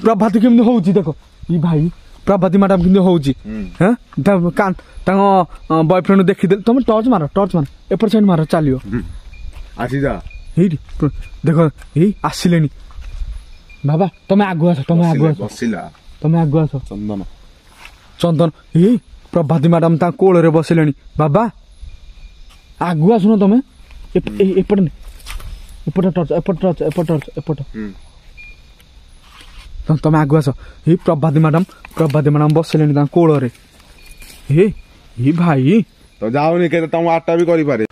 प्रभाती केमती होउची देखो ई भाई प्रभाती मैडम केमती होउची हैं बॉयफ्रेंड देखी दे तुम टॉर्च मार एपर साइड मार चलियो आसी जा हेडी देखो ए आसिलेनी बाबा तुम आगु आस बसिला तुम आगु आस चंदन ए प्रभाती मैडम ता कोल रे बसिलेनी बाबा आगु आसुनो तुम एपट टॉर्च तुम आगु आस ए प्रभाती मैडम बसिलेनी ता कोल रे ए भाई तो जाओनी के तुम आटा भी करि पारे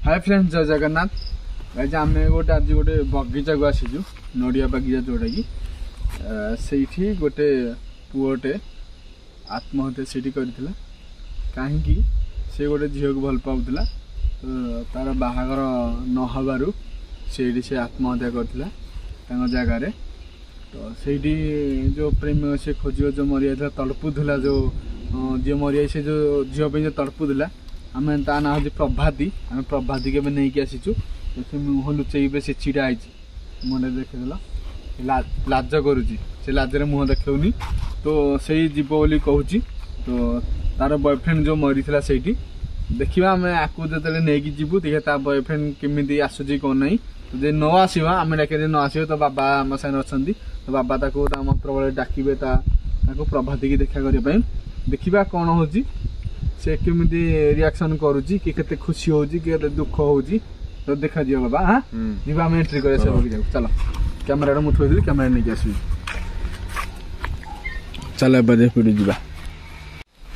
हाय फ्रेंड्स जय जगन्नाथ गाइज आम गोटे आज गोटे बगीचा को आसीचु नड़िया बगीचा जोटा कि से गोटे पुओटे आत्महत्या से कहीं से गोटे झील को भल पाला तार बाहागर नहबारू से आत्महत्या करथिला जगार तो से जो प्रेम से खोज जो मरी जाता तड़पुला जो जी मरी से जो झील तड़पुला आम ता ना हूँ प्रभाती आम प्रभाती के नहीं आसीचु से मुह लुचेक से छिड़ा है मुझे देखदेल लाज करुच्ची से लाजरे मुह देखनी तो से जीव बोली कहूँ तो तार बॉयफ्रेंड जो मरी था से देखा आम आपको जो नहीं जीवु देखिए ता बॉयफ्रेंड केमी आसूची कौन ना तो जे न आसो आम डाक न आसो तो बाबा आम साथ अच्छा तो बाबा प्रबल डाकबे प्रभाती की देखा करने देखा कौन हो से केमी रिएक्शन करुच्ची कि केते खुशी होची कि दुख होची तो देखा जी बाबा हाँ जीवा आम एंट्री कर चलो कैमेरा मुझे थोड़ी कैमेरा नहीं आसबी चल पीढ़ी जा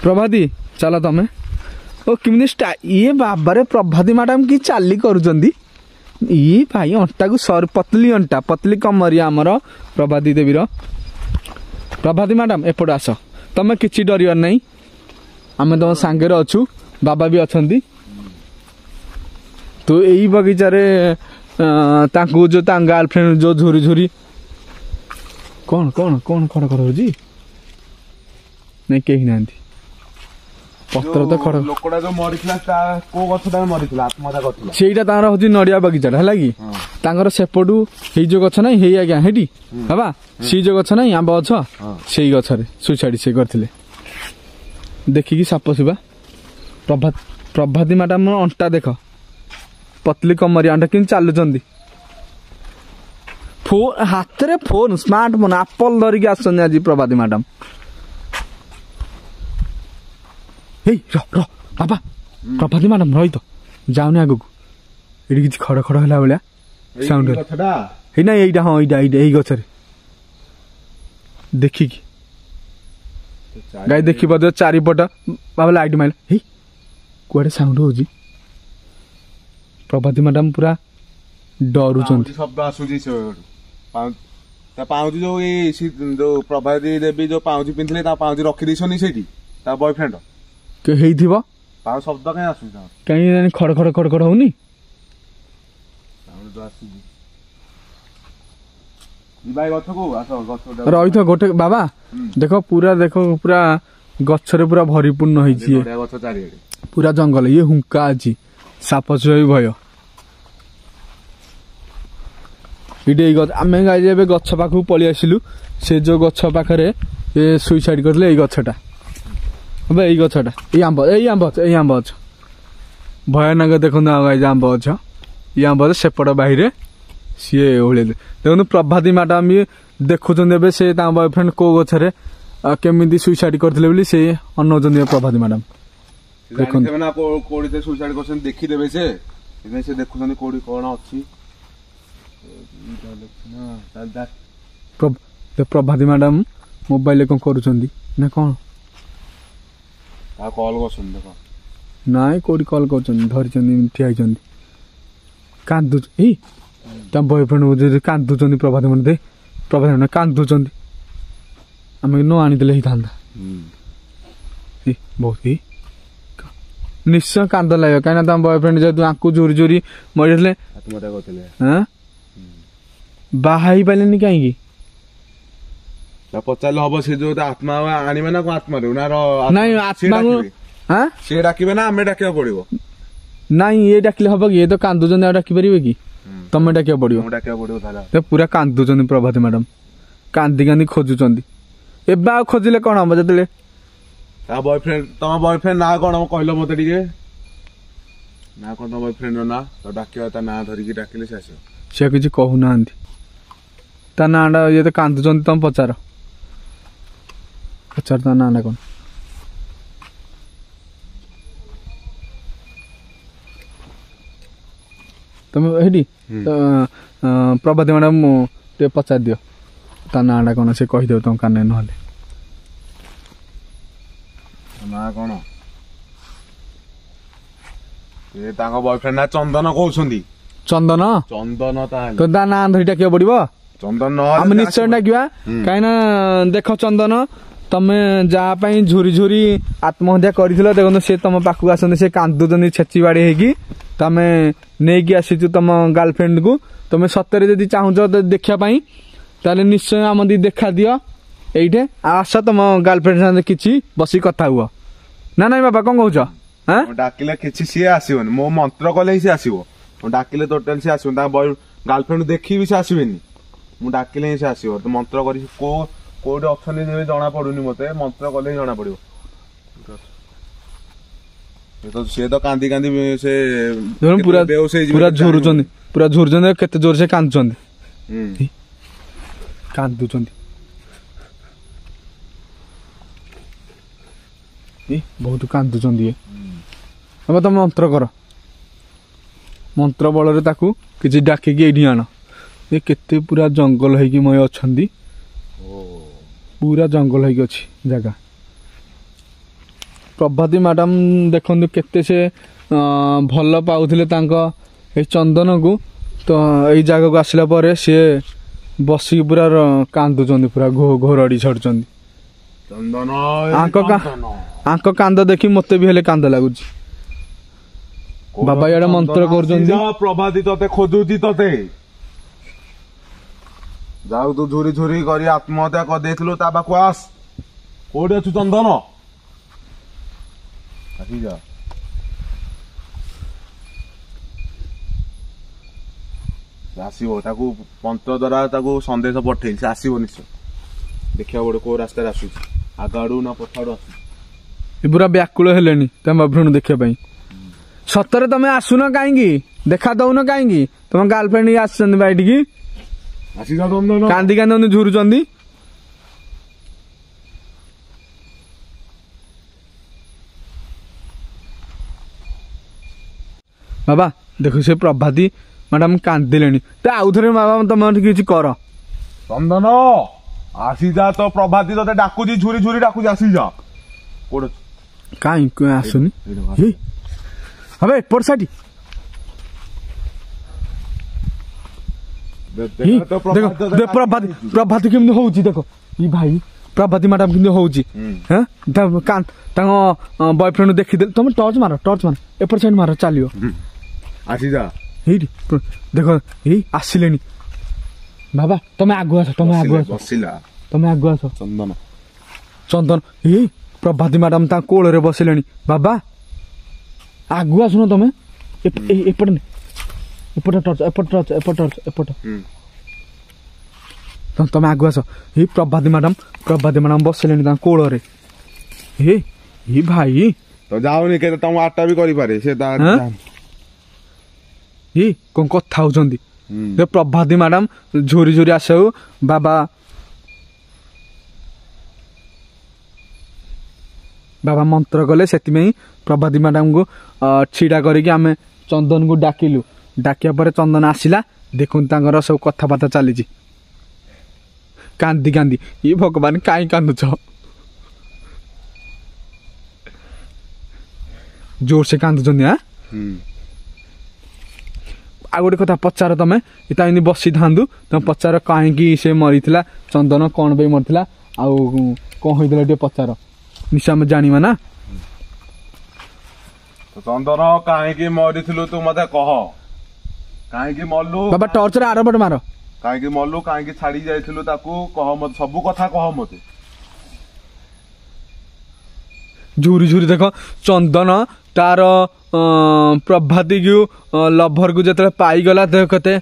प्रभाती चल तुम ओ किमी ये बाबारे प्रभाती मैडम की चाली करुचंदी ये भाई अंटा को सर पतली कमरिया आमर प्रभाती देवीर प्रभाती मैडम एपट आस तुम किसी डर नहीं आम तुम सांगे अच्छु बाबा भी अच्छा तो यही बगीचार जो गर्लफ्रेंड जो झुरी झुरी कौन कौन कौन खड़ खड़ हो नहीं कहीं ना पत्र तो खड़ लोकड़ा जो मरिथिला को गछटा मरिथिला आत्महत्या करथिला सेटा तार होजी नडिया बगीचा है कि तांगर सेपटू हे जो गछ नहीं हे आज्ञा हेटी बाबा सी जो गछ नहीं आंब गछ से गछ सुइसाइड से करथिले देखिकी साप सुबा प्रभाती मैडम अंटा देख पतली कमरिया अंटा कि चलुंट फोन हाथ रे फोन स्मार्टफोन एप्पल धरिकी आसन आज प्रभाती मैडम बाबा प्रभाती मैडम रही तो जाऊनी आग को ये कि खड़ खड़ है भाया साउंड ना यहीटा हाँ यही गचर देखिकी गाई देखी पार चारिपट बाबा लाइट माइल हे कड़े साउंड हो प्रभाती मैडम पूरा डरुचंती शब्द आसुची पाउजी जो प्रभाती देवी जो पाउजी पिंधले पाउजी रखी देछनी सेठी ता बॉयफ्रेंड के हेइथिबो पाउ शब्द कहीं आसुची कहीं खड़ खड़ खड़ खड़ होनी साउंड तो आसुची भाई गछ को आस गछ रही तो गोटे बाबा देखो पूरा गछरे पूरा भरिपूर्ण होइछि पूरा जंगल ये हुंका अछि साप छुई भय इडे आम गाई गछ पाखु पलि आसिलु से जो गछ पाखरे ये सुइसाइड करले ए गछटा अब यही गछटा ये आंब अच्छ भयानक देखो गाई आंब अच्छ ये आंब सेपट बाहर सी ओले देखो प्रभाती मैडम भी देखुं से बॉयफ्रेंड को गछरे केमी सुइसाइड करते से अनौन प्रभाती मैडम देखो सुइसाइड कर देखीदे से देखुं कौड़ी कौन अच्छी प्रभाती मैडम मोबाइल कौन करुँच ना कौन कॉल कर ना कौटी कॉल कर ठिया कांदु बॉयफ्रेंड कांदुंट प्रभाती मैडम मैडम कांदुंट आम न आनीदे ही था बहुत ही निश्चय कांद लगे कहीं तुम बॉयफ्रेंड जो आपको जोरी जोरी मरी आत्महत्या बाहा पारे कहीं ପଚାରିଲେ ହବ ସେ ଯୋଉ ଆତ୍ମା ଆଣିବେ ନା କଣ ଆତ୍ମାରୁ ନା ନାଇଁ ଆତ୍ମାକୁ ସିଏ ଡାକିବେ ନା ଆମେ ଡାକିବାକୁ ପଡିବ? ନାଇଁ ଇଏ ଡାକିଲେ ହବ କି? ଇଏ ତ କାନ୍ଦୁଛନ୍ତି, ଆଉ ଡାକି ପାରିବେ କି? ତମେ ଡାକିବାକୁ ପଡିବ। ଡାକିବାକୁ ପଡିବ ତାହେଲେ। ପୁରା କାନ୍ଦୁଛନ୍ତି ପ୍ରଭାତୀ ମ୍ୟାଡାମ, କାନ୍ଦି କାନ୍ଦି ଖୋଜୁଛନ୍ତି। ଏବେ ଆଉ ଖୋଜିଲେ କଣ ହବ? ଯେତେବେଳେ ତମ ବୟଫ୍ରେଣ୍ଡ ନା କଣ କହିଲ ମତେ ଟିକେ? ନା କଣ ତମ ବୟଫ୍ରେଣ୍ଡ ନା? ତ ଡାକିବା ତା ନାଁ ଧରିକି ଡାକିଲେ ସେ ଆସିବ। ସେ କିଛି କହୁନାହାନ୍ତି ତା ନାଁ ଟା। ଇଏ ତ କାନ୍ଦୁଛନ୍ତି, ତମେ ପଚାର ତା ନାଁ ଟା କଣ? ତମେ ହେଇଠି ପ୍ରଭାତୀ ମ୍ୟାଡାମ ଟିକେ ପଚାରି ଦିଅ ତା ନାଁ ଟା କଣ, ସେ କହିଦେବ ତମ କାନେ। ନହେଲେ ନା କଣ? ସେ ତାଙ୍କ ବୟଫ୍ରେଣ୍ଡ ନା ଚନ୍ଦନ କହୁଛନ୍ତି। ଚନ୍ଦନ? ଚନ୍ଦନ ତାହେଲେ ତ ତା ନାଁ ଧରି ଡାକିବାକୁ ପଡିବ। ଚନ୍ଦନ ଆମେ ନିଶ୍ଚୟ ଡାକିବା। କାହିଁକି ନା ଦେଖ ଚନ୍ଦନ, ତମେ ଯାହା ପାଇଁ ଝୁରି ଝୁରି ଆତ୍ମହତ୍ୟା କରିଥିଲ, ଦେଖନ୍ତୁ ସେ ତମ ପାଖକୁ ଆସନ୍ତି, ସେ କାନ୍ଦୁଛନ୍ତି ଛେଚି ବାଡି ହେଇକି। ତମେ ନେଇକି ଆସିଛୁ ତମ ଗାର୍ଲଫ୍ରେଣ୍ଡ କୁ। ତମେ ସତରେ ଯଦି ଚାହୁଁଛ ଦେଖିବା ପାଇଁ, ତାହେଲେ ନିଶ୍ଚୟ ଆମ ଦି ଦେଖା ଦିଅ ଏଇଠି। ଆସ ତମ ଗାର୍ଲଫ୍ରେଣ୍ଡ ସାଙ୍ଗେ କିଛି ବସି କଥା ହୁଅ। ନା ନାଇଁ ବାବା କଣ କହୁଛ? ଡାକିଲେ କିଛି ସିଏ ଆସିବନି, ମୋ ମନ୍ତ୍ର କଲେ ହିଁ ସିଏ ଆସିବ। ଡାକିଲେ ଟୋଟାଲ ସିଏ ଆସିବନି, ତାଙ୍କ ଗାର୍ଲଫ୍ରେଣ୍ଡ ଦେଖିବି ସେ ଆସିବେନି। ମୁଁ ଡାକିଲେ ହିଁ ସେ ଆସିବ। ତ ମନ୍ତ୍ର କରି କୋଉଠି ଅଛନ୍ତି ଜଣା ପଡୁନି ମତେ, ମନ୍ତ୍ର କଲେ ହିଁ ଜଣା ପଡିବ। ସିଏ ତ କାନ୍ଦି କାନ୍ଦି ସେ ପୁରା ଝୁରୁଛନ୍ତି, କେତେ ଜୋର ସେ କାନ୍ଦୁଛନ୍ତି। କାନ୍ଦୁଛନ୍ତି ବହୁତ କାନ୍ଦୁଛନ୍ତି। ଏବେ ତମେ ମନ୍ତ୍ର କର, ମନ୍ତ୍ର ବଳରେ ତାକୁ କିଛି ଡାକିକି ଏଇଠି ଆଣ। ଏ କେତେ ପୁରା ଜଙ୍ଗଲ ହେଇକି ମୟ ଅଛନ୍ତି, ପୁରା ଜଙ୍ଗଲ ହେଇକି ଅଛି ଜାଗା। ପ୍ରଭାତୀ ମ୍ୟାଡାମ ଦେଖନ୍ତୁ କେତେ ସେ ଭଲ ପାଉଥିଲେ ତାଙ୍କ ଏଇ ଚନ୍ଦନକୁ। ତ ଏଇ ଜାଗାକୁ ଆସିଲା ପରେ ସିଏ ବସିକି ପୁରା କାନ୍ଦୁଛନ୍ତି, ପୁରା ଘୋରଡି ଛାଡୁଛନ୍ତି। ଆଙ୍କ କାନ୍ଦ ଦେଖି ମତେ ବି ହେଲେ କାନ୍ଦ ଲାଗୁଛି। ବାବା ଇଆଡେ ମନ୍ତ୍ର କରୁଛନ୍ତି। ପ୍ରଭାତୀ ତତେ ଖୋଜୁଛି, ତତେ ଯାଉ ତୁ ଝୁରି ଝୁରି କରି ଆତ୍ମହତ୍ୟା କରିଦେଇଥିଲୁ, ତା ପାଖକୁ ଆସ। କୋଉଠି ଅଛୁ ଚନ୍ଦନ? ଯା ଆସିବ, ତାକୁ ମନ୍ତ୍ର ଦ୍ଵାରା ତାକୁ ସନ୍ଦେଶ ପଠେଇଲି, ସେ ଆସିବ ନିଶ୍ଚୟ। ଦେଖିବାକୁ ପଡିବ କୋଉ ରାସ୍ତାରେ ଆସୁଛି, ଆଗ ଆଡୁ ନା ପଛ ଆଡୁ ଆସୁଛି। ପୁରା ବ୍ୟାକୁଳ ହେଲେଣି ତମ ବାବୁଣୁ ଦେଖିବା ପାଇଁ। ସତରେ ତମେ ଆସୁନ କାହିଁକି? ଦେଖା ଦଉନ କାହିଁକି? ତମ ଗାର୍ଲଫ୍ରେଣ୍ଡ ଆସିଛନ୍ତି ବା ଏଠିକି, କାନ୍ଦି କାନ୍ଦି ଝୁରୁଛନ୍ତି। ବାବା ଦେଖ ସେ ପ୍ରଭାତୀ ମ୍ୟାଡାମ କାନ୍ଦିଲେଣି, ତ ଆଉ ଥରେ ବାବା ତମେ କିଛି କର। ଚନ୍ଦନ ଆସିଯା, ତ ପ୍ରଭାତୀ ତତେ ଡାକୁଛି, ଝୁରି ଝୁରି ଡାକୁଛି, ଆସିଯା। କୋଉଠି କାଇଁ ଆସୁନି? હવે એપોર્ટ સાઈડ ଦେଖ ପ୍ରଭାତୀ କେମିତି ହଉଛି, ଦେଖ ଇ ଭାଇ ପ୍ରଭାତୀ ମ୍ୟାଡାମ କେମିତି ହଉଛି। ତାଙ୍କ ବୟଫ୍ରେଣ୍ଡ ଦେଖିଦେଲେ। ତମେ ଟର୍ଚ ମାର, ଏପଟ ସାଇଡ ମାର, ଚାଲିବ। ଆସିଯା ଏଇଠି ଦେଖ, ଏଇ ଆସିଲେଣି। ବାବା ତମେ ଆଗୁ ଆସ, ତମେ ଆଗୁ ଆସ। ଚନ୍ଦନ ଏଇ ପ୍ରଭାତୀ ମ୍ୟାଡାମ ତାଙ୍କ କୋଳରେ ବସିଲେଣି। ବାବା ଆଗୁ ଆସୁନ ତମେ, ଏପଟ ତମେ ଆଗୁ ଆସ। ଏଇ ପ୍ରଭାତୀ ମ୍ୟାଡାମ ବସିଲେଣି ତାଙ୍କ କୋଳରେ। ଏ ଭାଇ ତ ଯାଉନି, କେତେ ତମ ଆଟା ବି କରିପାରେ ସେ। କଣ କଥା ହଉଛନ୍ତି? ପ୍ରଭାତୀ ମ୍ୟାଡାମ ଝୁରି ଝୁରି ଆସିବାକୁ ବାବା ମନ୍ତ୍ର କଲେ। ସେଥିପାଇଁ ପ୍ରଭାତୀ ମ୍ୟାଡାମକୁ ଛିଡା କରିକି ଆମେ ଚନ୍ଦନକୁ ଡାକିଲୁ। ଡାକିବା ପରେ ଚନ୍ଦନ ଆସିଲା। ଦେଖନ୍ତୁ ତାଙ୍କର ସବୁ କଥାବାର୍ତ୍ତା ଚାଲିଛି କାନ୍ଦି କାନ୍ଦି। ଇ ଭଗବାନ କାହିଁ କାନ୍ଦୁଛ? ଜୋରସେ କାନ୍ଦୁଛନ୍ତି। ଆଉ ଗୋଟେ କଥା ପଚାର, ତମେ ତା ଏମିତି ବସିଥାନ୍ତୁ, ତମେ ପଚାର କାହିଁକି ସେ ମରିଥିଲା, ଚନ୍ଦନ କଣ ପାଇଁ ମରିଥିଲା, ଆଉ କଣ ହେଇଥିଲା ଟିକେ ପଚାର। ନିଶ୍ଚୟ ଆମେ ଜାଣିବା ନା। ଚନ୍ଦନ କାହିଁକି ମରିଥିଲୁ ତୁ ମତେ କହ, କାହିଁକି ମରଲୁ? ବାବା ଟର୍ଚରେ ଆରପଟେ ମାର, କାହିଁକି ମଲୁ କାହିଁକି ଛାଡି ଯାଇଥିଲୁ ତାକୁ କହ ମତେ ସବୁ କଥା କହ ମତେ। ଝୁରି ଝୁରି ଦେଖ ଚନ୍ଦନ ତାର ପ୍ରଭାତୀକୁ ଲଭରକୁ ଯେତେବେଳେ ପାଇଗଲା ଦେଖ କେତେ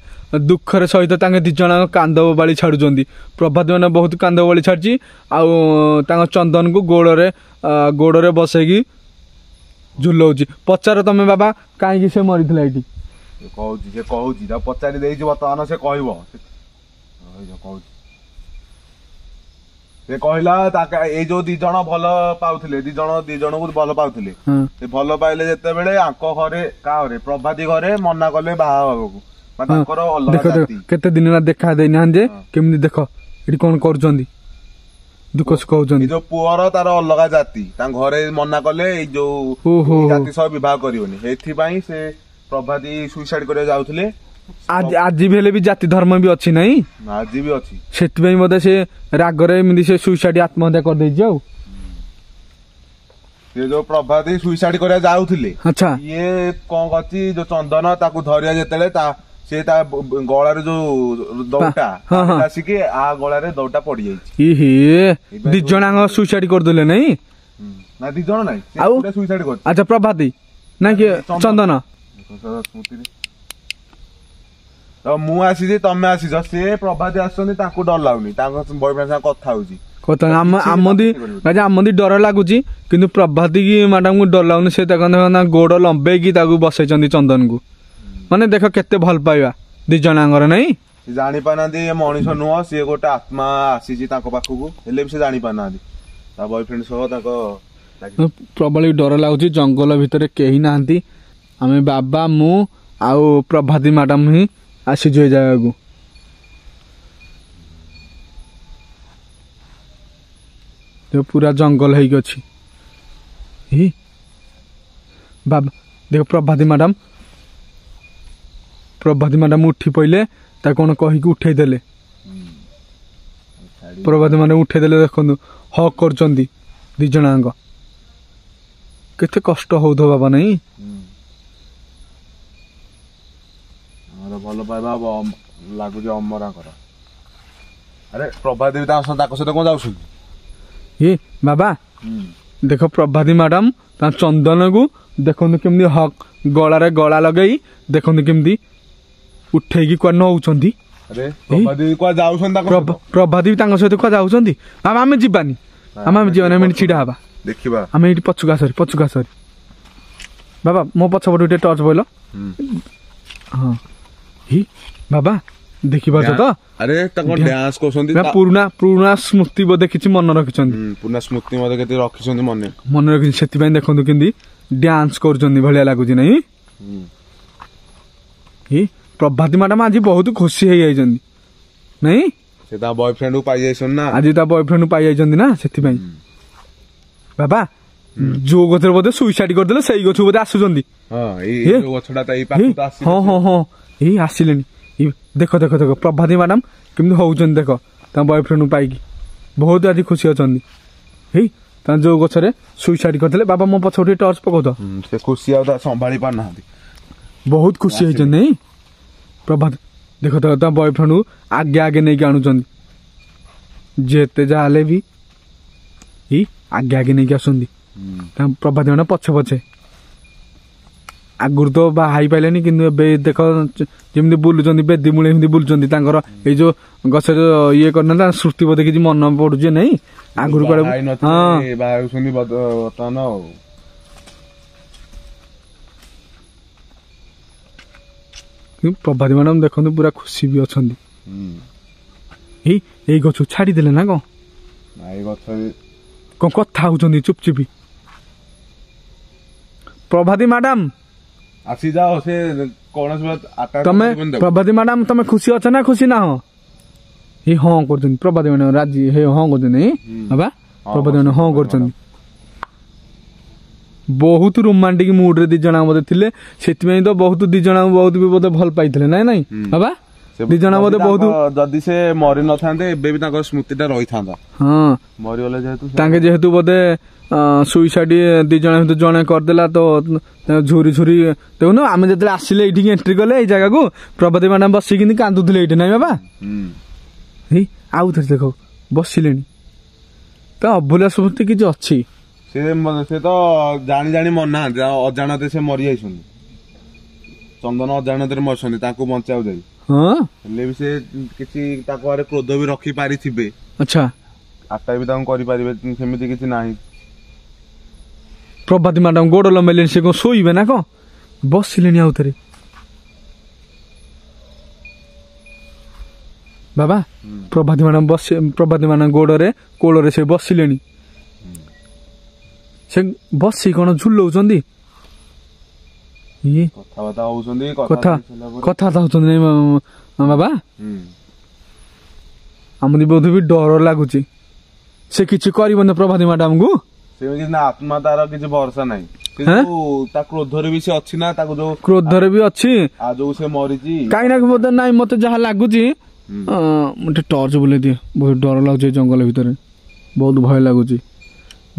ଦୁଃଖରେ ସହିତ ତାଙ୍କ ଦି ଜଣ କାନ୍ଦ ବାଳି ଛାଡୁଛନ୍ତି। ପ୍ରଭାତୀ ମାନେ ବହୁତ କାନ୍ଦ ବାଳି ଛାଡିଛି ଆଉ ତାଙ୍କ ଚନ୍ଦନକୁ ଗୋଡରେ ବସେଇକି ଝୁଲଉଛି। ପଚାର ତମେ ବାବା କାହିଁକି ସେ ମରିଥିଲା ଏଇଠି? ସେ କହୁଛି ତାକୁ ପଚାରି ଦେଇଛି ବର୍ତ୍ତମାନ ସେ କହିବ। କହୁଛି ସେ କହିଲା ଏଇ ଯୋଉ ଦି ଜଣ ଭଲ ପାଉଥିଲେ ଦି ଜଣକୁ ଭଲ ପାଉଥିଲେ ସେ ଭଲ ପାଇଲେ ଯେତେବେଳେ ଆଙ୍କ ଘରେ କାହା ପ୍ରଭାତୀ ଘରେ ମନା କଲେ ବାହା ହବାକୁ। ତାଙ୍କର ଅଲଗା ଜାତି। କେତେ ଦିନ ହେଲା ଦେଖା ଦେଇନାହାନ୍ତି ଯେ କେମିତି ଦେଖ ଏଠି କଣ କରୁଛନ୍ତି ଦୁଃଖ ସୁଖ ହଉଛନ୍ତି। ଯୋଉ ପୁଅର ତାର ଅଲଗା ଜାତି ତାଙ୍କ ଘରେ ମନା କଲେ ଏଇ ଯୋଉ ଜାତି ସହ ବିବାହ କରିବନି ସେଇଥିପାଇଁ ସେ ପ୍ରଭାତୀ ସୁଇସାଇଡ କରିବାକୁ ଯାଉଥିଲେ। ଆଜି ବି ହେଲେ ବି ଜାତି ଧର୍ମ ବି ଅଛି ନାଇଁ ଆଜି ବି ଅଛି ସେଥିପାଇଁ ବୋଧେ ସେ ରାଗରେ ଏମିତି ସେ ସୁଇସାଇଡ ଆତ୍ମହତ୍ୟା କରିଦେଇଛି। ଆଉ ସେ ଯୋଉ ପ୍ରଭାତୀ ସୁଇସାଇଡ କରିବାକୁ ଯାଉଥିଲେ ଆଚ୍ଛା ଇଏ କଣ କରିଛି ଯୋଉ ଚନ୍ଦନ ତାକୁ ଧରିବା ଯେତେବେଳେ ସେ ତା ଗଳାରେ ଯୋଉ ଦଉଟା ଆସିକି ଗଳାରେ ଦଉଟା ପଡିଯାଇଛି। ଦି ଜଣଙ୍କ ସୁଇସାଇଡ କରିଦେଲେ ନାଇଁ? ନା ଦି ଜଣ ନାଇଁ ଆଉ ସୁଇସାଇଡ କରିଛି। ଆଚ୍ଛା ପ୍ରଭାତୀ ନାଇଁ କି ଚନ୍ଦନ? ମୁଁ ଆସିଛି ତମେ ଆସିଛ ସେ ପ୍ରଭାତୀ ଆସୁଛନ୍ତି ତାଙ୍କୁ ଡର ଲାଗୁନି ତାଙ୍କ ବୟଫ୍ରେଣ୍ଡ ସାଙ୍ଗେ କଥା ହଉଛି ଆମଦି ଡର ଲାଗୁଛି କିନ୍ତୁ ପ୍ରଭାତୀ କି ମ୍ୟାଡାମକୁ ଡର ଲାଗୁନି। ସେ ଗୋଡ ଲମ୍ବେଇକି ତାକୁ ବସେଇଛନ୍ତି ଚନ୍ଦନକୁ। ମାନେ ଦେଖ କେତେ ଭଲ ପାଇବା ଦି ଜଣଙ୍କର ନାଇଁ? ଜାଣିପାରୁନାହାନ୍ତି ଏ ମଣିଷ ନୁହଁ ସିଏ ଗୋଟେ ଆତ୍ମା ଆସିଛି ତାଙ୍କ ପାଖକୁ ହେଲେ ବି ସେ ଜାଣିପାରୁନାହାନ୍ତି ତା ବୟଫ୍ରେଣ୍ଡ ସହ ତାଙ୍କ ପ୍ରବଳ ଡର ଲାଗୁଛି। ଜଙ୍ଗଲ ଭିତରେ କେହି ନାହାନ୍ତି ଆମେ ବାବା ମୁଁ ଆଉ ପ୍ରଭାତୀ ମ୍ୟାଡାମ ହିଁ ଆସିଛୁ ଏ ଜାଗାକୁ। ପୁରା ଜଙ୍ଗଲ ହେଇକି ଅଛି। ବାବା ଦେଖ ପ୍ରଭାତୀ ମ୍ୟାଡାମ ଉଠି ପଇଲେ ତାକୁ କଣ କହିକି ଉଠେଇ ଦେଲେ। ପ୍ରଭାତୀ ମ୍ୟାଡାମ ଉଠେଇ ଦେଲେ ଦେଖନ୍ତୁ ହକ୍ କରୁଛନ୍ତି ଦି ଜଣଙ୍କ। କେତେ କଷ୍ଟ ହଉଥିବ ବାବା ନାଇଁ? ଭଲ ପାଇବା ଲାଗୁଛି ଅମରାଙ୍କର। ଆରେ ପ୍ରଭାତୀ ବି ତାଙ୍କ ସହିତ କଣ ଯାଉଛନ୍ତି? ବାବା ଦେଖ ପ୍ରଭାତୀ ମ୍ୟାଡାମ ତା ଚନ୍ଦନକୁ ଦେଖନ୍ତୁ କେମିତି ହକ୍ ଗଳାରେ ଗଳା ଲଗେଇ ଦେଖନ୍ତୁ କେମିତି ଉଠେଇକି କୁଆଡେ ନଉଛନ୍ତି। ପ୍ରଭାତୀ ବି ତାଙ୍କ ସହିତ କୁଆଡେ ଯାଉଛନ୍ତି। ବାବା ଆମେ ଯିବାନି ଆମେ ଏଠି ଛିଡା ହବା ଦେଖିବା। ଆମେ ଏଇଠି ପଛକୁ ଆସରି ବାବା ମୋ ପଛପଟୁ ଟିକେ ଟର୍ଚ୍ଚ ପଇଲ। ହଁ ବାବା ଦେଖିପାରୁଛ ତ? ଆରେ ଡ୍ୟାନ୍ସ କରୁଛନ୍ତି ପୁରୁଣା ସ୍ମୃତି ବୋଧେ କିଛି ମନେ ରଖିଛନ୍ତି। ପୁରୁଣା ସ୍ମୃତି ମତେ କେତେ ରଖିଛନ୍ତି ମନେ ରଖିଛନ୍ତି। ସେଥିପାଇଁ ଦେଖନ୍ତୁ କେମିତି ଡ୍ୟାନ୍ସ କରୁଛନ୍ତି ଭଳିଆ ଲାଗୁଛି ନାଇଁ? ପ୍ରଭାତୀ ମ୍ୟାଡାମ ଆଜି ବହୁତ ଖୁସି ହେଇଯାଇଛନ୍ତି ନାଇଁ? ସେ ତା ବୟଫ୍ରେଣ୍ଡ ପାଇଯାଇଛନ୍ତି ନା ଆଜି ତା ବୟଫ୍ରେଣ୍ଡ ପାଇଯାଇଛନ୍ତି ନା ସେଥିପାଇଁ। ବାବା ଯୋଉ ଗଛରେ ବୋଧେ ସୁଇସାଇଡ କରିଦେଲେ ସେଇ ଗଛ ବୋଧେ ଆସୁଛନ୍ତି। ହଁ ଏଇ ଆସିଲେଣି। ଦେଖ ପ୍ରଭାତୀ ମ୍ୟାଡାମ କେମିତି ହଉଛନ୍ତି ଦେଖ ତା ବୟଫ୍ରେଣ୍ଡ ପାଇକି ବହୁତ ଆଜି ଖୁସି ଅଛନ୍ତି। ତାଙ୍କ ଯୋଉ ଗଛରେ ସୁଇସାଇଡ କରିଦେଲେ। ବାବା ମୋ ପଛ ଟିକେ ଟର୍ଚ୍ଚ ପକଉଥ। ସେ ଖୁସି ଆଉ ସମ୍ଭାଳି ପାରୁନାହାନ୍ତି ବହୁତ ଖୁସି ହେଇଛନ୍ତି ନାଇଁ? ପ୍ରଭାତୀ ଦେଖ ତା ବୟଫ୍ରେଣ୍ଡକୁ ଆଗେ ନେଇକି ଆଣୁଛନ୍ତି। ଯେତେ ଯାହା ହେଲେ ବି ଆଗେ ନେଇକି ଆସୁଛନ୍ତି। ପ୍ରଭାତୀ ମ୍ୟାଡାମ ପଛେ ଆଗରୁ ତ ବାହା ହେଇପାରିଲେନି କିନ୍ତୁ ଏବେ ଦେଖ ଯେମିତି ବୁଲୁଛନ୍ତି ବେଦି ମୂଳେ ଏମିତି ବୁଲୁଛନ୍ତି। ତାଙ୍କର ଏଇ ଯୋଉ ଗଛରେ ଇଏ କରିନାହାନ୍ତି ତାଙ୍କ ସ୍ମୃତି ବୋଧେ କିଛି ମନେ ପଡୁଛି ନାଇଁ? ଆଗରୁ କୁଆଡେ ପ୍ରଭାତୀ ମ୍ୟାଡାମ ଦେଖନ୍ତୁ ପୁରା ଖୁସି ବି ଅଛନ୍ତି। ଏଇ ଗଛ ଛାଡିଦେଲେ ନା କଣ? କଣ କଥା ହଉଛନ୍ତି ଚୁପଚିପି? ପ୍ରଭାତୀ ମ୍ୟାଡାମ ଆସିଯାଅ। ସେ କୌଣସି ତମେ ପ୍ରଭାତୀ ମ୍ୟାଡାମ ତମେ ଖୁସି ଅଛ ନା ଖୁସି ନା? ହଁ କରୁଛନ୍ତି ପ୍ରଭାତୀ ମ୍ୟାଡାମ ରାଜି ହଁ କରୁଛନ୍ତି ବାବା। ପ୍ରଭାତୀ ମ୍ୟାଡାମ ହଁ କରୁଛନ୍ତି। ବହୁତ ରୋମାଣ୍ଟିକ ମୁଡ ରେ ଦି ଜଣ ବୋଧେ ଥିଲେ ସେଥିପାଇଁ ତ ବହୁତ ଦି ଜଣ ବହୁତ ବି ବୋଧେ ଭଲ ପାଇଥିଲେ ନାଇଁ ବାବା? ଦି ଜଣ ବୋଧେ ବହୁତ ଯଦି ସେ ମରି ନଥାନ୍ତେ ଏବେ ବି ତାଙ୍କର ସ୍ମୃତିଟା ରହିଥାନ୍ତା। ହଁ ମରିଗଲେ ଯେହେତୁ ତାଙ୍କେ ଯେହେତୁ ବୋଧେ ସୁଇସାଇଡ ଦି ଜଣ ଭିତରୁ ଜଣେ କରିଦେଲା ତ ଝୁରି ଝୁରି ଦେଖୁନ ଆମେ ଯେତେବେଳେ ଆସିଲେ ଏଇଠିକି ଏଣ୍ଟ୍ରି କଲେ ଏଇ ଜାଗାକୁ ପ୍ରଭାତୀ ମ୍ୟାଡାମ ବସିକି କାନ୍ଦୁଥିଲେ ଏଇଠି ନାଇଁ ବାବା ଏଇ ଆଉ ଥରେ ଦେଖ ବସିଲେଣି ତ ଅଭୁଲା ସ୍ମୃତି କିଛି ଅଛି। ସେ ତ ଜାଣି ଜାଣି ମରିନାହାନ୍ତି ଅଜାଣତରେ ସେ ମରିଯାଇଛନ୍ତି ଚନ୍ଦନ ଅଜାଣତରେ ମରିଛନ୍ତି ତାଙ୍କୁ ବଞ୍ଚାଉ ଯାଇ ହଁ ହେଲେ ବି ସେ କିଛି ତାଙ୍କ ଘରେ କ୍ରୋଧ ବି ରଖି ପାରିଥିବେ ଆଚ୍ଛା ଆଟା ବି ତାଙ୍କୁ କରିପାରିବେ ସେମିତି କିଛି ନାହିଁ। ପ୍ରଭାତୀ ମ୍ୟାଡାମ ଗୋଡ ଲମ୍ବେଇଲେଣି ସେ କଣ ଶୋଇବେ ନା କଣ ବସିଲେଣି ଆଉ ଥରେ ବାବା ପ୍ରଭାତୀ ମ୍ୟାଡାମ ଗୋଡରେ କୋଳରେ ସେ ବସିଲେଣି ସେ ବସି କଣ ଝୁଲଉଛନ୍ତି କଥାବାର୍ତ୍ତା ହଉଛନ୍ତି କଥାବାର୍ତ୍ତା ହଉଛନ୍ତି ନାଇଁ ବାବା ଆମକୁ ବହୁତ ବି ଡର ଲାଗୁଛି ସେ କିଛି କରିବନି ପ୍ରଭାତୀ ମ୍ୟାଡାମକୁ ସେମିତି ନା ଆତ୍ମା ତାର କିଛି ଭରସା ନାହିଁ ତା କ୍ରୋଧରେ ବି ସେ ଅଛି ନା ତାକୁ ଯୋଉ କ୍ରୋଧରେ ବି ଅଛି ଆଉ ଯୋଉ ସେ ମରିଛି କାହିଁକି ନା ମତେ ନାଇଁ ମତେ ଯାହା ଲାଗୁଛି ଗୋଟେ ଟର୍ଚ ବୁଲେଇ ଦିଏ ବହୁତ ଡର ଲାଗୁଛି ଜଙ୍ଗଲ ଭିତରେ ବହୁତ ଭୟ ଲାଗୁଛି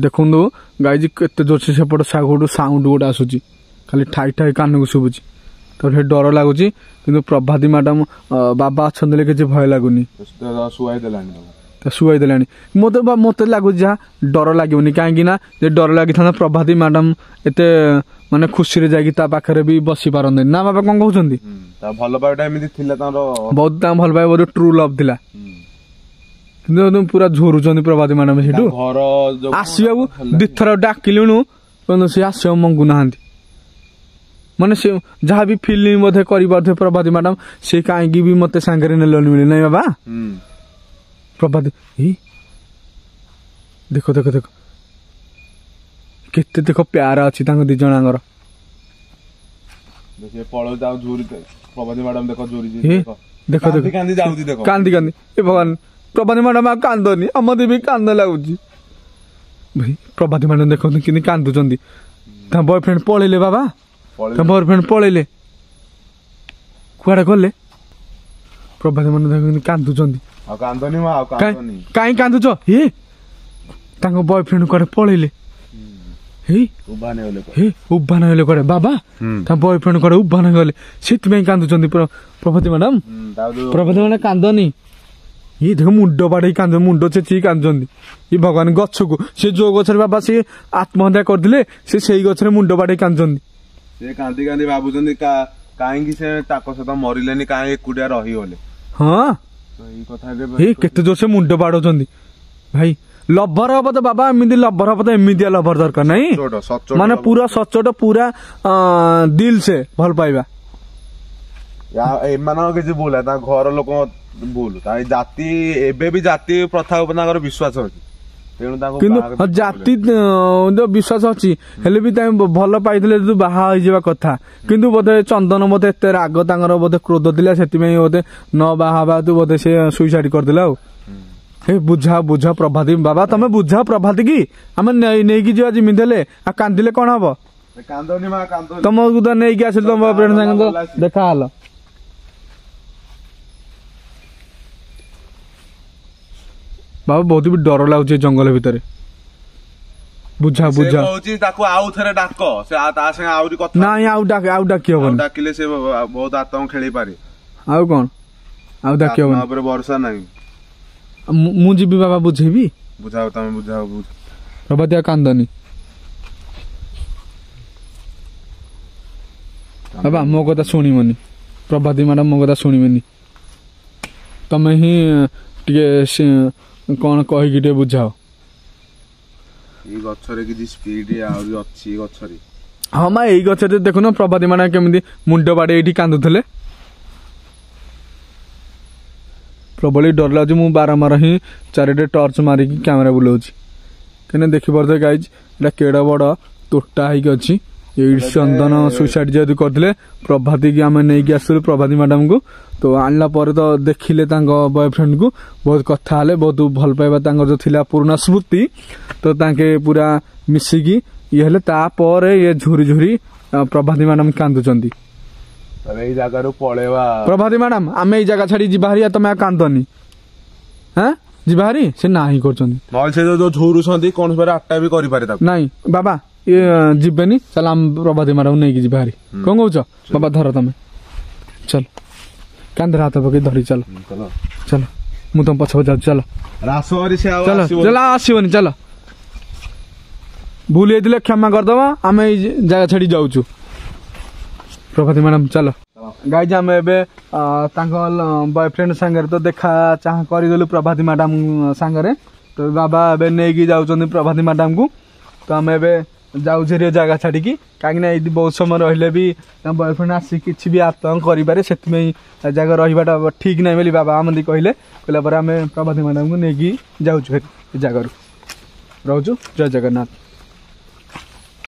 ଦେଖନ୍ତୁ ଗାଇଜି କେତେ ଜୋରସେ ସେପଟ ସାଉଣ୍ଡ ଗୋଟେ ଆସୁଛି ଖାଲି ଠାଇ ଠାଇ କାନକୁ ଶୁଭୁଛି ତ ସେ ଡର ଲାଗୁଛି କିନ୍ତୁ ପ୍ରଭାତୀ ମ୍ୟାଡାମ ବାବା ଅଛନ୍ତି କିଛି ଭୟ ଲାଗୁନି ଶୁଆଇ ଦେଲାଣି ମତେ ଲାଗୁଛି ଯାହା ଡର ଲାଗିବନି କାହିଁକି ନା ଯେ ଡର ଲାଗିଥାନ୍ତା ପ୍ରଭାତୀ ମ୍ୟାଡାମ ଏତେ ମାନେ ଖୁସିରେ ଯାଇକି ତା ପାଖରେ ବି ବସି ପାରନ୍ତିନି ନା ବାବା କଣ କହୁଛନ୍ତି ଭଲ ପାଇବାଟା ଏମିତି ଥିଲା ତାଙ୍କର ବହୁତ ତାଙ୍କ ଭଲ ପାଇବା ବହୁତ ଟ୍ରୁ ଲଭ୍ ଥିଲା କିନ୍ତୁ ପୁରା ଝୁରୁଛନ୍ତି ପ୍ରଭାତୀ ମ୍ୟାଡାମ ସେଠୁ ଆସିବାକୁ ଦିଥର ଡାକିଲୁଣୁ କିନ୍ତୁ ସେ ଆସିବାକୁ ମଙ୍ଗୁ ନାହାନ୍ତି ମାନେ ସେ ଯାହା ବି ଫିଲ୍ମ ବୋଧେ କରିପାରୁଥିବେ ପ୍ରଭାତୀ ମ୍ୟାଡାମ ସେ କାହିଁକି ବି ମତେ ସାଙ୍ଗରେ ନେଲନି ମିଳି ନାଇଁ ବାବା ପ୍ରଭାତୀ ଦେଖ ଦେଖ ଦେଖ କେତେ ଦେଖ ପ୍ୟାର ଅଛି ତାଙ୍କ ଦି ଜଣଙ୍କର ଦେଖ ଦେଖ କାନ୍ଦି କାନ୍ଦି ଏ ଭଗବାନ ପ୍ରଭାତୀ ମ୍ୟାଡାମ ଆଉ କାନ୍ଦନି ଆମତେ ବି କାନ୍ଦ ଲାଗୁଛି ଭାଇ ପ୍ରଭାତୀ ମ୍ୟାଡାମ ଦେଖନ୍ତୁ କେମିତି କାନ୍ଦୁଛନ୍ତି ତା ବୟଫ୍ରେଣ୍ଡ ପଳେଇଲେ ବାବା ତା ବୟଫ୍ରେଣ୍ଡ ପଳେଇଲେ କୁଆଡେ ଗଲେ ପ୍ରଭାତୀ ମ୍ୟାଡାମ ଦେଖନ୍ତୁ କାନ୍ଦୁଛନ୍ତି କାହିଁ କାନ୍ଦୁଛ ତାଙ୍କ ବୟଫ୍ରେଣ୍ଡ କୁଆଡେ ପଳେଇଲେ ଉଭାନ ହେଲେ କୁଆଡେ ବାବା ତା ବୟଫ୍ରେଣ୍ଡ କୁଆଡେ ଉଭାନ ହେଇଗଲେ ସେଥିପାଇଁ କାନ୍ଦୁଛନ୍ତି ପ୍ରଭାତୀ ମ୍ୟାଡାମ ପ୍ରଭାତୀ ମ୍ୟାଡାମ କାନ୍ଦନି ଦେଖ ମୁଣ୍ଡ ବାଡେଇ କାନ୍ଦୁ ମୁଣ୍ଡ ଚେଚିକି କାନ୍ଦୁଛନ୍ତି ଭଗବାନ ଗଛକୁ ସେ ଯୋଉ ଗଛରେ ବାବା ସେ ଆତ୍ମହତ୍ୟା କରିଥିଲେ ସେ ସେଇ ଗଛରେ ମୁଣ୍ଡ ବାଡେଇ କାନ୍ଦୁଛନ୍ତି ସେ କାନ୍ଦି କାନ୍ଦି ଭାବୁଛନ୍ତି କାହିଁକି ସେ ତାଙ୍କ ସହିତ ମରିଲେନି କାହିଁକି ଏକୁଟିଆ ରହିଗଲେ ହଁ କେତେ ଜୋର ସେ ମୁଣ୍ଡ ବାଡଉଛନ୍ତି ଭାଇ ଲଭର ହବ ତ ବାବା ଏମିତି ଲଭର ହବ ତ ଏମିତିଆ ଲଭର ଦରକାର ନାଇଁ ମାନେ ପୁରା ସଚୋଟ ପୁରା ଦିଲ ସେ ଭଲ ପାଇବା ଏମାନଙ୍କ କିଛି ଭୁଲ ତାଙ୍କ ଘର ଲୋକ ଭୁଲ ଜାତି ଏବେ ବି ଜାତି ପ୍ରଥା ଉପରେ ତାଙ୍କର ବିଶ୍ୱାସ ଅଛି କିନ୍ତୁ ଜାତି ବିଶ୍ୱାସ ଅଛି ହେଲେ ବି ଭଲ ପାଇଥିଲେ ବାହା ହେଇଯିବା କଥା କିନ୍ତୁ ବୋଧେ ଚନ୍ଦନ ବୋଧେ ଏତେ ରାଗ ତାଙ୍କର ବୋଧେ କ୍ରୋଧ ଥିଲା ସେଥିପାଇଁ ବୋଧେ ନ ବାହା ହେବା ବୋଧେ ସେ ସୁଇସାଇଡ କରିଦେଲା ଆଉ ବୁଝା ପ୍ରଭାତୀ ବାବା ତମେ ବୁଝା ପ୍ରଭାତୀ କି ଆମେ ନେଇକି ଯିବା ଯେମିତି ହେଲେ ଆଉ କାନ୍ଦିଲେ କଣ ହବ ତମକୁ ତ ନେଇକି ଆସିଲି ତମ ଫ୍ରେଣ୍ଡ ସାଙ୍ଗେ ଦେଖା ହେଲ ବାବା ବହୁତ ବି ଡର ଲାଗୁଛି ଜଙ୍ଗଲ ଭିତରେ ବୁଝା ତାକୁ ଆଉ ଥରେ ଡାକ ତା ସାଙ୍ଗେ ଆହୁରି କଥା ନାଇଁ ଆଉ ଡାକି ହବନି ଡାକିଲେ ସେ ବହୁତ ଆତଙ୍କ ଖେଳି ପାରେ ଆଉ କଣ ଆଉ ଡାକି ହବନି ଉପରେ ଭରସା ନାହିଁ ମୁଁ ଯିବି ବାବା ବୁଝେଇବି ବୁଝାଅ ତମେ ବୁଝାଅ ପ୍ରଭାତୀ ଆଉ କାନ୍ଦନି ବାବା ମୋ କଥା ଶୁଣିବନି ପ୍ରଭାତୀ ମ୍ୟାଡାମ ମୋ କଥା ଶୁଣିବେନି ତମେ ହିଁ ଟିକେ କଣ କହିକି ଟିକେ ବୁଝାଅ ଏଇ ଗଛରେ କିଛି ସ୍ପିଡ ଆହୁରି ଅଛି ଗଛରେ ହଁ ମା ଏଇ ଗଛରେ ଦେଖୁନ ପ୍ରଭାତୀ ମ୍ୟାଡାମ କେମିତି ମୁଣ୍ଡ ବାଡେଇ ଏଇଠି କାନ୍ଦୁଥିଲେ ପ୍ରବଳ ଡର ଲାଗୁଛି ମୁଁ ବାରମ୍ବାର ହିଁ ଚାରିଟେ ଟର୍ଚ ମାରିକି କ୍ୟାମେରା ବୁଲାଉଛି କାହିଁକିନା ଦେଖିପାରୁଥିବେ ଗାଇଜ ଏଇଟା କେଡ ବଡ ତୋଟା ହେଇକି ଅଛି ଏଇଠି ଚନ୍ଦନ ସୁଇସାଇଡ ଯେହେତୁ କରିଥିଲେ ପ୍ରଭାତୀ କି ଆମେ ନେଇକି ଆସିଥିଲୁ ପ୍ରଭାତୀ ମ୍ୟାଡାମକୁ ତ ଆଣିଲା ପରେ ତ ଦେଖିଲେ ତାଙ୍କ ବୟଫ୍ରେଣ୍ଡକୁ ବହୁତ କଥା ହେଲେ ବହୁତ ଭଲ ପାଇବା ତାଙ୍କର ଯୋଉ ଥିଲା ପୁରୁଣା ସ୍ମୃତି ତ ତାଙ୍କେ ପୁରା ମିଶିକି ଇଏ ହେଲେ ତାପରେ ଇଏ ଝୁରି ଝୁରି ପ୍ରଭାତୀ ମ୍ୟାଡାମ କାନ୍ଦୁଛନ୍ତି ଏଇ ଜାଗାରୁ ପଳେଇବା। ପ୍ରଭାତୀ ମ୍ୟାଡାମ ଆମେ ଏଇ ଜାଗା ଛାଡି ଯିବା ହାରି ତମେ ଆଉ କାନ୍ଦନି ହଁ ଯିବା ହାରି ସେ ନାହିଁ କରୁଛନ୍ତି ନହେଲେ ସେ ଯୋଉ ଝୁରୁଛନ୍ତି କୌଣସି ଆଟା ବି କରିପାରେ ତାକୁ। ନାଇଁ ବାବା ଇଏ ଯିବେନି ଚାଲ ଆମେ ପ୍ରଭାତୀ ମ୍ୟାଡାମ ନେଇକି ଯିବା ହାରି କଣ କହୁଛ ବାବା ଧର ତମେ ଚାଲ କାନ୍ଧରେ ହାତ ପକେଇ ଧରି ଚାଲ ଚାଲ ମୁଁ ତମ ପଛ ଯାଉଛି ଚାଲ ଚାଲ ଚାଲ ଆସିବନି ଚାଲ ଭୁଲ ହେଇଥିଲେ କ୍ଷମା କରିଦବ ଆମେ ଏଇ ଜାଗା ଛାଡି ଯାଉଛୁ ପ୍ରଭାତୀ ମ୍ୟାଡାମ ଚାଲ ଗାଇଜ ଆମେ ଏବେ ତାଙ୍କ ବୟଫ୍ରେଣ୍ଡ ସାଙ୍ଗରେ ତ ଦେଖା ଚାହା କରିଦେଲୁ ପ୍ରଭାତୀ ମ୍ୟାଡାମ ସାଙ୍ଗରେ ତ ବାବା ଏବେ ନେଇକି ଯାଉଛନ୍ତି ପ୍ରଭାତୀ ମ୍ୟାଡାମକୁ ତ ଆମେ ଏବେ ଯାଉଛେ ରେ ଜାଗା ଛାଡିକି କାହିଁକିନା ଏଇଠି ବହୁତ ସମୟ ରହିଲେ ବି ତାଙ୍କ ବୟଫ୍ରେଣ୍ଡ ଆସି କିଛି ବି ଆତଙ୍କ କରିପାରେ ସେଥିପାଇଁ ଜାଗା ରହିବାଟା ଠିକ ନାହିଁ ବୋଲି ବାବା ଆମନ୍ତି କହିଲା ପରେ ଆମେ ପ୍ରଭାତୀ ମ୍ୟାଡାମକୁ ନେଇକି ଯାଉଛୁ ଏ ଜାଗାରୁ ରହୁଛୁ ଜୟ ଜଗନ୍ନାଥ।